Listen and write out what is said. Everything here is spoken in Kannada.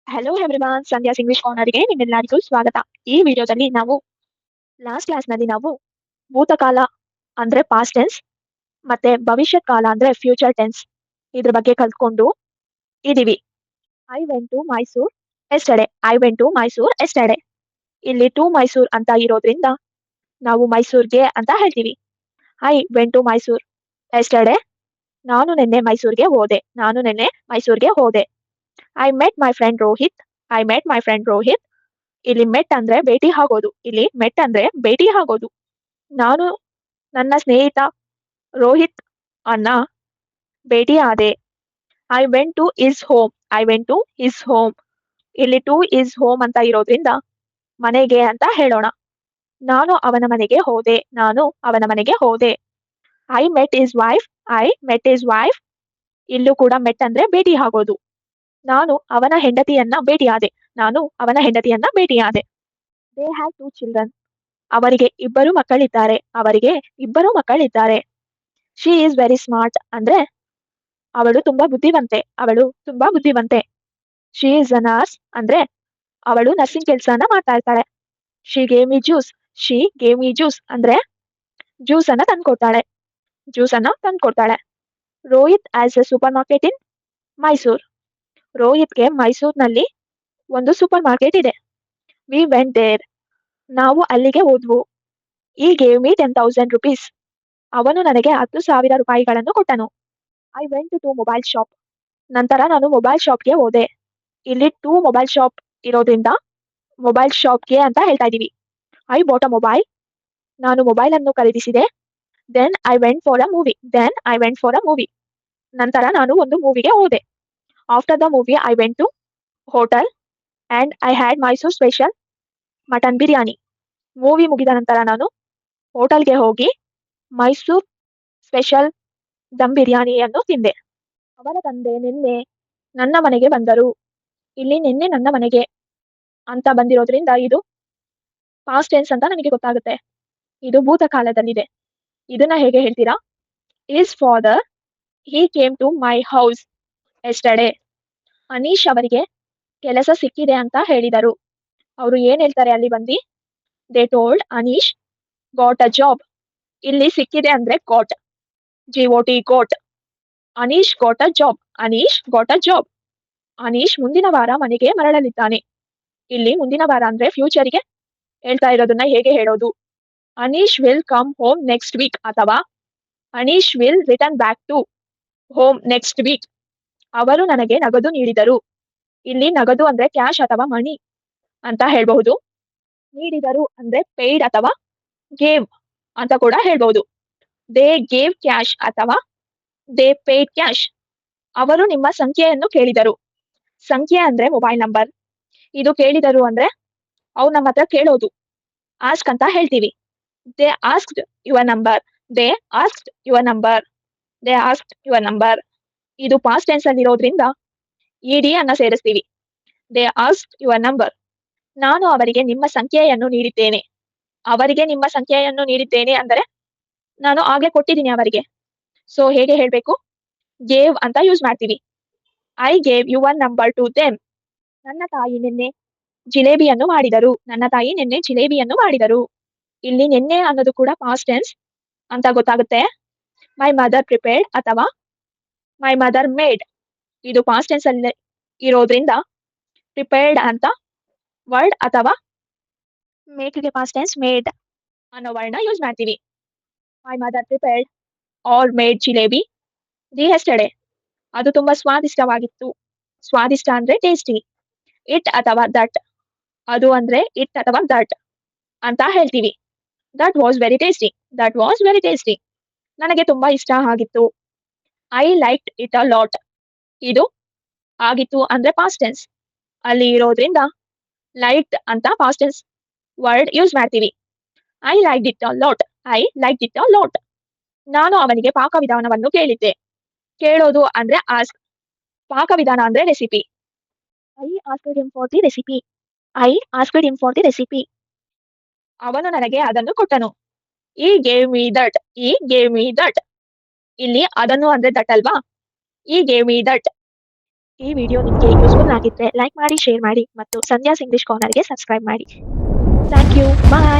ಹಲೋ ಎವ್ರಿವಾನ್, ಸಂಧ್ಯಾಸ್ ಇಂಗ್ಲಿಷ್ ಕಾರ್ನರ್‌ಗೆ ನಿಮ್ಮೆಲ್ಲರಿಗೂ ಸ್ವಾಗತ. ಈ ವಿಡಿಯೋದಲ್ಲಿ ನಾವು ಲಾಸ್ಟ್ ಕ್ಲಾಸ್‌ನಲ್ಲಿ ನಾವು ಭೂತಕಾಲ ಅಂದ್ರೆ ಪಾಸ್ಟ್ ಟೆನ್ಸ್ ಮತ್ತೆ ಭವಿಷ್ಯತ್ ಕಾಲ ಅಂದ್ರೆ ಫ್ಯೂಚರ್ ಟೆನ್ಸ್ ಇದ್ರ ಬಗ್ಗೆ ಕಲ್ತ್ಕೊಂಡು ಇದೀವಿ. I went to Mysore yesterday. I went to Mysore yesterday. ಇಲ್ಲಿ ಟು ಮೈಸೂರ್ ಅಂತ ಇರೋದ್ರಿಂದ ನಾವು ಮೈಸೂರ್ಗೆ ಅಂತ ಹೇಳ್ತೀವಿ. I went to Mysore yesterday. ನಾನು ನಿನ್ನೆ ಮೈಸೂರ್ಗೆ ಹೋದೆ. ನಾನು ನಿನ್ನೆ ಮೈಸೂರ್ಗೆ ಹೋದೆ. I met my friend Rohit. I met my friend Rohit. ಇಲ್ಲಿ ಮೆಟ್ ಅಂದ್ರೆ ಭೇಟಿ ಆಗೋದು. ಇಲ್ಲಿ ಮೆಟ್ ಅಂದ್ರೆ ಭೇಟಿ ಆಗೋದು. ನಾನು ನನ್ನ ಸ್ನೇಹಿತ ರೋಹಿತ್ ಅನ್ನ ಭೇಟಿ ಆದೆ. I went two is home. I went two is home. ಇಲ್ಲಿ ಟು ಇಸ್ ಹೋಮ್ ಅಂತ ಇರೋದ್ರಿಂದ ಮನೆಗೆ ಅಂತ ಹೇಳೋಣ. ನಾನು ಅವನ ಮನೆಗೆ ಹೋದೆ. ನಾನು ಅವನ ಮನೆಗೆ ಹೋದೆ. I met is wife. I met is wife. ಇಲ್ಲೂ ಕೂಡ ಮೆಟ್ ಅಂದ್ರೆ ಭೇಟಿ ಆಗೋದು. ನಾನು ಅವನ ಹೆಂಡತಿಯನ್ನ ಭೇಟಿಯಾದೆ. ನಾನು ಅವನ ಹೆಂಡತಿಯನ್ನ ಭೇಟಿಯಾದೆ. They have two children. ಅವರಿಗೆ ಇಬ್ಬರು ಮಕ್ಕಳಿದ್ದಾರೆ. ಅವರಿಗೆ ಇಬ್ಬರು ಮಕ್ಕಳಿದ್ದಾರೆ. ಶಿ ಈಸ್ ವೆರಿ ಸ್ಮಾರ್ಟ್ ಅಂದ್ರೆ ಅವಳು ತುಂಬಾ ಬುದ್ಧಿವಂತೆ. ಅವಳು ತುಂಬಾ ಬುದ್ಧಿವಂತೆ. ಶಿ ಈಸ್ ಅ ನರ್ಸ್ ಅಂದ್ರೆ ಅವಳು ನರ್ಸಿಂಗ್ ಕೆಲಸನ ಮಾಡ್ತಾ ಇರ್ತಾಳೆ. She gave me juice. She gave me juice ಅಂದ್ರೆ ಜ್ಯೂಸ್ ಅನ್ನ ತಂದ್ಕೊಡ್ತಾಳೆ. ಜ್ಯೂಸ್ ಅನ್ನ ತಂದ್ಕೊಡ್ತಾಳೆ. Rohit has a super market in Mysore. ರೋಹಿತ್ಗೆ ಮೈಸೂರಿನಲ್ಲಿ ಒಂದು ಸೂಪರ್ ಮಾರ್ಕೆಟ್ ಇದೆ. We went there. ನಾವು ಅಲ್ಲಿಗೆ ಹೋದ್ವು. ಈ ಗೇವ್ ಮಿ 10,000 ರುಪೀಸ್. ಅವನು ನನಗೆ 10,000 ರೂಪಾಯಿಗಳನ್ನು ಕೊಟ್ಟನು. I went to mobile shop. ನಂತರ ನಾನು ಮೊಬೈಲ್ ಶಾಪ್ಗೆ ಹೋದೆ. ಇಲ್ಲಿ ಟು ಮೊಬೈಲ್ ಶಾಪ್ ಇರೋದ್ರಿಂದ ಮೊಬೈಲ್ ಶಾಪ್ಗೆ ಅಂತ ಹೇಳ್ತಾ ಇದೀವಿ. I bought a mobile. ನಾನು ಮೊಬೈಲ್ ಅನ್ನು ಖರೀದಿಸಿದೆ. Then I went for a movie. Then I went for a movie. ನಂತರ ನಾನು ಒಂದು ಮೂವಿಗೆ ಹೋದೆ. After the movie I went to hotel and I had Mysore special mutton biryani. Movie ಮುಗಿದ ನಂತರ ನಾನು ಹೋಟೆಲ್ಗೆ ಹೋಗಿ ಮೈಸೂರ್ ಸ್ಪೆಷಲ್ ದಮ್ ಬಿರಿಯಾನಿಯನ್ನು ತಿಂದೆ. ಅವರ ತಂದೆ ನಿನ್ನೆ ನನ್ನ ಮನೆಗೆ ಬಂದರು. ಇಲ್ಲಿ ನಿನ್ನೆ ನನ್ನ ಮನೆಗೆ ಅಂತ ಬಂದಿರೋದ್ರಿಂದ ಇದು ಪಾಸ್ಟ್ ಟೆನ್ಸ್ ಅಂತ ನನಗೆ ಗೊತ್ತಾಗುತ್ತೆ. ಇದು ಭೂತಕಾಲದಲ್ಲಿದೆ. ಇದನ್ನ ಹೇಗೆ ಹೇಳ್ತೀರಾ? His father he came to my house yesterday. Anish ಅವರಿಗೆ ಕೆಲಸ ಸಿಕ್ಕಿದೆ ಅಂತ ಹೇಳಿದರು. ಅವರು ಏನ್ ಹೇಳ್ತಾರೆ ಅಲ್ಲಿ ಬಂದು? They told Anish got a job. ಇಲ್ಲಿ ಸಿಕ್ಕಿದೆ ಅಂದ್ರೆ got. G O T got. Anish got a job. Anish got a job. Anish ಮುಂದಿನ ವಾರ ಮನೆಗೆ ಮರಳಲಿದ್ದಾನೆ. ಇಲ್ಲಿ ಮುಂದಿನ ವಾರ ಅಂದ್ರೆ ಫ್ಯೂಚರ್ಗೆ ಹೇಳ್ತಾ ಇರೋದನ್ನ ಹೇಗೆ ಹೇಳೋದು? Anish will come home next week ಅಥವಾ Anish will return back to home next week. ಅವರು ನನಗೆ ನಗದು ನೀಡಿದರು. ಇಲ್ಲಿ ನಗದು ಅಂದ್ರೆ ಕ್ಯಾಶ್ ಅಥವಾ ಮನಿ ಅಂತ ಹೇಳ್ಬಹುದು. ನೀಡಿದರು ಅಂದ್ರೆ ಪೇಯ್ಡ್ ಅಥವಾ ಗೇವ್ ಅಂತ ಕೂಡ ಹೇಳ್ಬಹುದು. ದೇ ಗೇವ್ ಕ್ಯಾಶ್ ಅಥವಾ ದೇ ಪೇಯ್ಡ್ ಕ್ಯಾಶ್. ಅವರು ನಿಮ್ಮ ಸಂಖ್ಯೆಯನ್ನು ಕೇಳಿದರು. ಸಂಖ್ಯೆ ಅಂದ್ರೆ ಮೊಬೈಲ್ ನಂಬರ್. ಇದು ಕೇಳಿದರು ಅಂದ್ರೆ ಅವ್ರು ನಮ್ಮ ಹತ್ರ ಕೇಳೋದು. ಆಸ್ಕ್ ಅಂತ ಹೇಳ್ತೀವಿ. They asked your number. They asked your number. They asked your number. ಇದು ಪಾಸ್ಟ್ ಟೆನ್ಸ್ ಅಲ್ಲಿ ಇರೋದ್ರಿಂದ ಇಡಿ ಅನ್ನ ಸೇರಿಸ್ತೀವಿ. They asked your number. ನಾನು ಅವರಿಗೆ ನಿಮ್ಮ ಸಂಖ್ಯೆಯನ್ನು ನೀಡಿದ್ದೇನೆ. ಅವರಿಗೆ ನಿಮ್ಮ ಸಂಖ್ಯೆಯನ್ನು ನೀಡಿದ್ದೇನೆ ಅಂದರೆ ನಾನು ಆಗ್ಲೇ ಕೊಟ್ಟಿದ್ದೀನಿ ಅವರಿಗೆ. ಸೊ ಹೇಗೆ ಹೇಳ್ಬೇಕು? ಗೇವ್ ಅಂತ ಯೂಸ್ ಮಾಡ್ತೀವಿ. I gave your number two them. ನನ್ನ ತಾಯಿ ನಿನ್ನೆ ಜಿಲೇಬಿಯನ್ನು ಮಾಡಿದರು. ನನ್ನ ತಾಯಿ ನಿನ್ನೆ ಜಿಲೇಬಿಯನ್ನು ಮಾಡಿದರು. ಇಲ್ಲಿ ನಿನ್ನೆ ಅನ್ನೋದು ಕೂಡ ಪಾಸ್ಟ್ ಟೆನ್ಸ್ ಅಂತ ಗೊತ್ತಾಗುತ್ತೆ. ಮೈ ಮದರ್ ಪ್ರಿಪೇರ್ಡ್ ಅಥವಾ ಮೈ ಮದರ್ ಮೇಡ್. ಇದು ಪಾಸ್ಟ್ ಟೆನ್ಸ್ ಅಲ್ಲಿ ಇರೋದ್ರಿಂದ ಪ್ರಿಪೇರ್ಡ್ ಅಂತ ವರ್ಡ್ ಅಥವಾ ಮೇಕ್ಗೆ ಪಾಸ್ಟ್ ಟೆನ್ಸ್ ಮೇಡ್ ಅನ್ನೋ ವರ್ಡ್ನ ಯೂಸ್ ಮಾಡ್ತೀವಿ. My mother prepared are made jalebi the yesterday. ಅದು ತುಂಬಾ ಸ್ವಾದಿಷ್ಟವಾಗಿತ್ತು. ಸ್ವಾದಿಷ್ಟ ಅಂದ್ರೆ ಟೇಸ್ಟಿ. ಇಟ್ ಅಥವಾ ದಟ್. ಅದು ಅಂದ್ರೆ ಇಟ್ ಅಥವಾ ದಟ್ ಅಂತ ಹೇಳ್ತೀವಿ. That was very tasty. That was very tasty. ನನಗೆ ತುಂಬಾ ಇಷ್ಟ ಆಗಿತ್ತು. I liked it a lot. ಇದು ಆಗಿತ್ತು ಅಂದ್ರೆ ಪಾಸ್ಟ್ ಟೆನ್ಸ್ ಅಲ್ಲಿ ಇರೋದ್ರಿಂದ ಲೈಕ್ಡ್ ಅಂತ ಪಾಸ್ಟ್ ಟೆನ್ಸ್ ವರ್ಡ್ ಯೂಸ್ ಮಾಡ್ತೀವಿ. I liked it a lot. I liked it a lot. ನಾನು ಅವನಿಗೆ ಪಾಕವಿಧಾನವನ್ನು ಕೇಳಿದ್ದೆ. ಕೇಳೋದು ಅಂದ್ರೆ ಆಸ್ಕ್. ಪಾಕವಿಧಾನ ಅಂದ್ರೆ recipe. I asked him for the recipe. I asked him for the recipe. ಅವನು ನನಗೆ ಅದನ್ನು ಕೊಟ್ಟನು. He gave me that. He gave me that. ಇಲ್ಲಿ ಅದನ್ನು ಅಂದ್ರೆ ದಟ್ ಅಲ್ವಾ? He gave me that. ಈ ವಿಡಿಯೋ ನಿಮಗೆ ಯೂಸ್ಫುಲ್ ಆಗಿದ್ರೆ ಲೈಕ್ ಮಾಡಿ, ಶೇರ್ ಮಾಡಿ ಮತ್ತು ಸಂಧ್ಯಾಸ್ ಇಂಗ್ಲಿಷ್ ಕಾರ್ನರ್ಗೆ ಸಬ್ಸ್ಕ್ರೈಬ್ ಮಾಡಿ. Thank you. ಬಾಯ್.